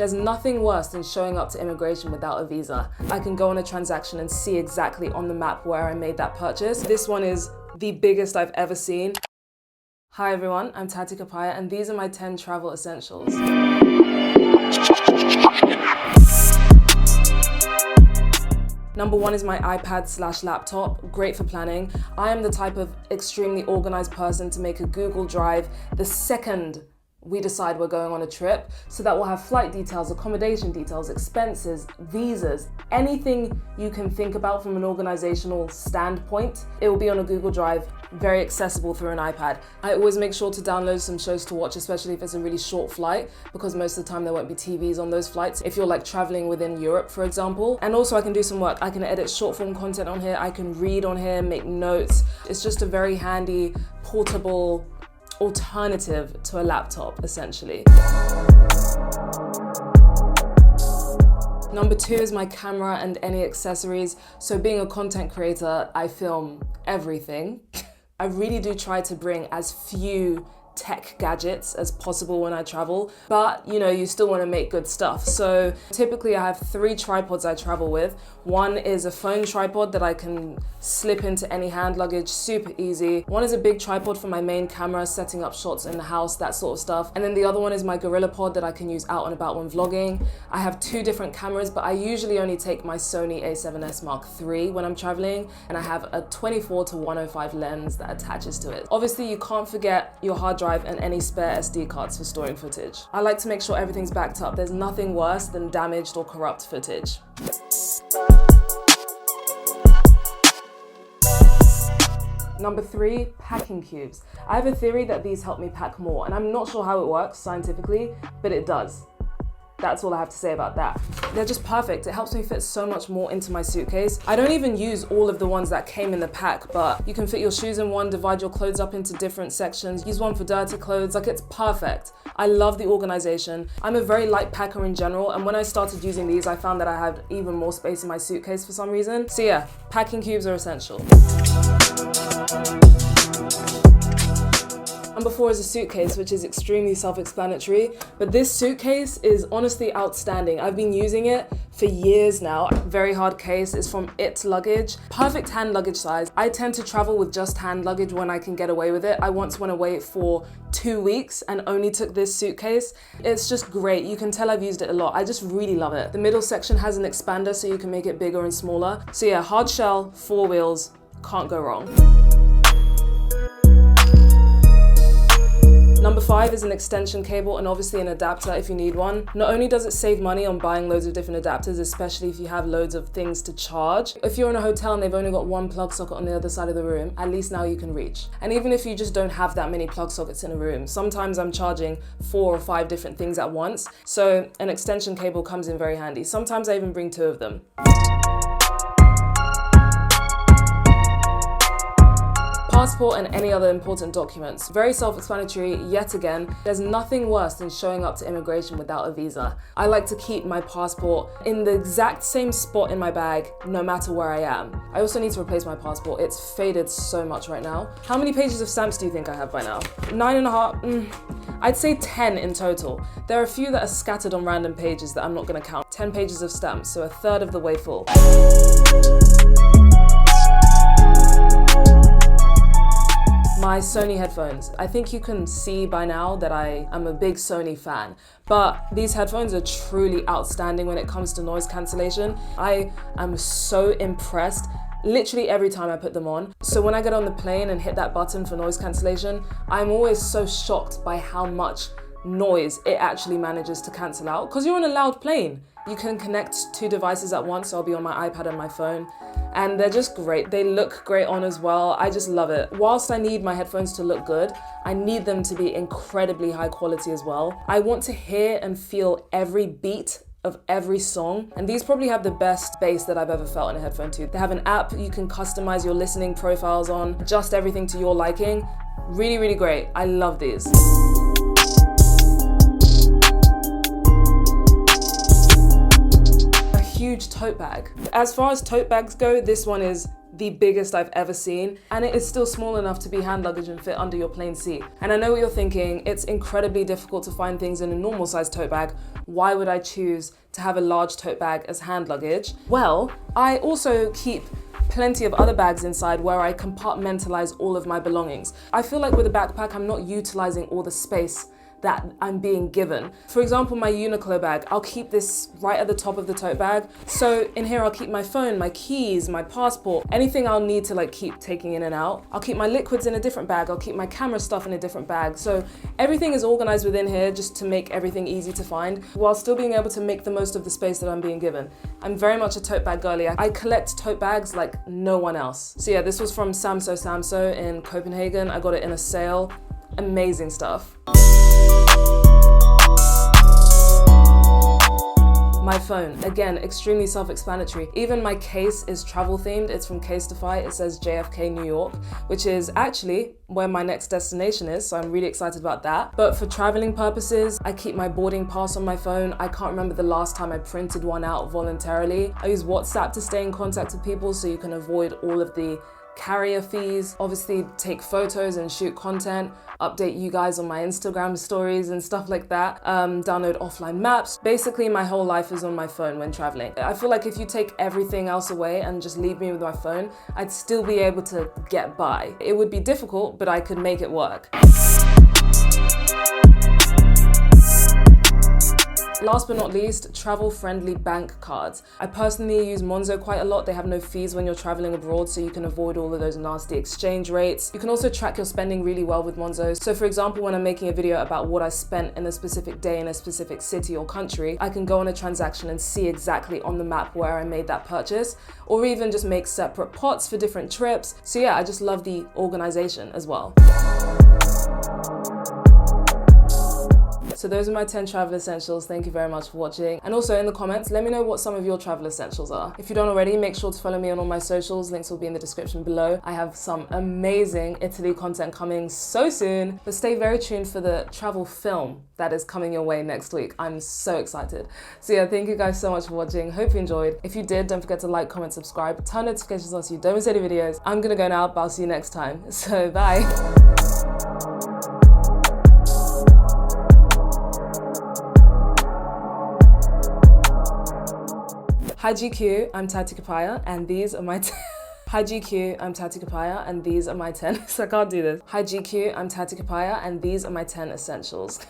There's nothing worse than showing up to immigration without a visa. I can go on a transaction and see exactly on the map where I made that purchase. This one is the biggest I've ever seen. Hi everyone, I'm Tati Kapaya and these are my 10 travel essentials. Number one is my iPad/laptop, great for planning. I am the type of extremely organized person to make a Google Drive the second we decide we're going on a trip, so that we'll have flight details, accommodation details, expenses, visas, anything you can think about from an organizational standpoint. It will be on a Google Drive, very accessible through an iPad. I always make sure to download some shows to watch, especially if it's a really short flight, because most of the time there won't be TVs on those flights, if you're like traveling within Europe, for example. And also I can do some work. I can edit short form content on here, I can read on here, make notes. It's just a very handy, portable alternative to a laptop, essentially. Number two is my camera and any accessories. So being a content creator, I film everything. I really do try to bring as few tech gadgets as possible when I travel, but you still want to make good stuff. So typically I have 3 tripods I travel with. One is a phone tripod that I can slip into any hand luggage, super easy. One is a big tripod for my main camera, setting up shots in the house, that sort of stuff. And then the other one is my Gorilla Pod that I can use out and about when vlogging. I have 2 different cameras, but I usually only take my SONY a7S Mark III when I'm traveling, and I have a 24-105 lens that attaches to it. Obviously you can't forget your hard drive and any spare SD cards for storing footage. I like to make sure everything's backed up. There's nothing worse than damaged or corrupt footage. Number 3, packing cubes. I have a theory that these help me pack more, and I'm not sure how it works scientifically, but it does. That's all I have to say about that. They're just perfect. It helps me fit so much more into my suitcase. I don't even use all of the ones that came in the pack, but you can fit your shoes in one, divide your clothes up into different sections, use one for dirty clothes, like it's perfect. I love the organization. I'm a very light packer in general, and when I started using these, I found that I had even more space in my suitcase for some reason. So yeah, packing cubes are essential. Number 4 is a suitcase, which is extremely self-explanatory, but this suitcase is honestly outstanding. I've been using it for years now. Very hard case. It's from It Luggage. Perfect hand luggage size. I tend to travel with just hand luggage when I can get away with it. I once went away for 2 weeks and only took this suitcase. It's just great. You can tell I've used it a lot. I just really love it. The middle section has an expander so you can make it bigger and smaller. So yeah, hard shell, 4 wheels, can't go wrong. Number 5 is an extension cable and obviously an adapter if you need one. Not only does it save money on buying loads of different adapters, especially if you have loads of things to charge. If you're in a hotel and they've only got one plug socket on the other side of the room, at least now you can reach. And even if you just don't have that many plug sockets in a room, sometimes I'm charging 4 or 5 different things at once. So an extension cable comes in very handy. Sometimes I even bring 2 of them. Passport and any other important documents. Very self-explanatory yet again. There's nothing worse than showing up to immigration without a visa. I like to keep my passport in the exact same spot in my bag, no matter where I am. I also need to replace my passport. It's faded so much right now. How many pages of stamps do you think I have by now? 9.5, I'd say 10 in total. There are a few that are scattered on random pages that I'm not gonna count. 10 pages of stamps, so 1/3 of the way full. My SONY headphones. I think you can see by now that I am a big SONY fan, but these headphones are truly outstanding when it comes to noise cancellation. I am so impressed literally every time I put them on. So when I get on the plane and hit that button for noise cancellation, I'm always so shocked by how much noise it actually manages to cancel out, because you're on a loud plane. You can connect 2 devices at once, so I'll be on my iPad and my phone, and they're just great. They look great on as well. I just love it. Whilst I need my headphones to look good, I need them to be incredibly high quality as well. I want to hear and feel every beat of every song, and these probably have the best bass that I've ever felt in a headphone too. They have an app you can customize your listening profiles on, adjust everything to your liking. Really, really great. I love these. A huge tote bag. As far as tote bags go, this one is the biggest I've ever seen, and it is still small enough to be hand luggage and fit under your plane seat. And I know what you're thinking, it's incredibly difficult to find things in a normal size tote bag. Why would I choose to have a large tote bag as hand luggage? Well, I also keep plenty of other bags inside where I compartmentalize all of my belongings. I feel like with a backpack, I'm not utilizing all the space that I'm being given. For example, my Uniqlo bag, I'll keep this right at the top of the tote bag. So in here, I'll keep my phone, my keys, my passport, anything I'll need to like keep taking in and out. I'll keep my liquids in a different bag. I'll keep my camera stuff in a different bag. So everything is organized within here just to make everything easy to find while still being able to make the most of the space that I'm being given. I'm very much a tote bag girly. I collect tote bags like no one else. So yeah, this was from Samso in Copenhagen. I got it in a sale. Amazing stuff. My phone, again, extremely self-explanatory. Even my case is travel themed. It's from Casetify. It says JFK New York, which is actually where my next destination is, so I'm really excited about that. But for traveling purposes, I keep my boarding pass on my phone. I can't remember the last time I printed one out voluntarily. I use WhatsApp to stay in contact with people so you can avoid all of the carrier fees, obviously take photos and shoot content, update you guys on my Instagram stories and stuff like that, download offline maps. Basically, my whole life is on my phone when traveling. I feel like if you take everything else away and just leave me with my phone, I'd still be able to get by. It would be difficult, but I could make it work. Last but not least, travel-friendly bank cards. I personally use Monzo quite a lot. They have no fees when you're traveling abroad, so you can avoid all of those nasty exchange rates. You can also track your spending really well with Monzo. So for example, when I'm making a video about what I spent in a specific day in a specific city or country, I can go on a transaction and see exactly on the map where I made that purchase, or even just make separate pots for different trips. So yeah, I just love the organization as well. So those are my 10 travel essentials. Thank you very much for watching. And also in the comments, let me know what some of your travel essentials are. If you don't already, make sure to follow me on all my socials. Links will be in the description below. I have some amazing Italy content coming so soon, but stay very tuned for the travel film that is coming your way next week. I'm so excited. So yeah, thank you guys so much for watching. Hope you enjoyed. If you did, don't forget to like, comment, subscribe, turn notifications on so you don't miss any videos. I'm gonna go now, but I'll see you next time. So bye. Hi GQ, I'm Tati Kapaya, and these are my Hi GQ, I'm Tati Kapaya, and these are my 10. So I can't do this. Hi GQ, I'm Tati Kapaya, and these are my 10 essentials.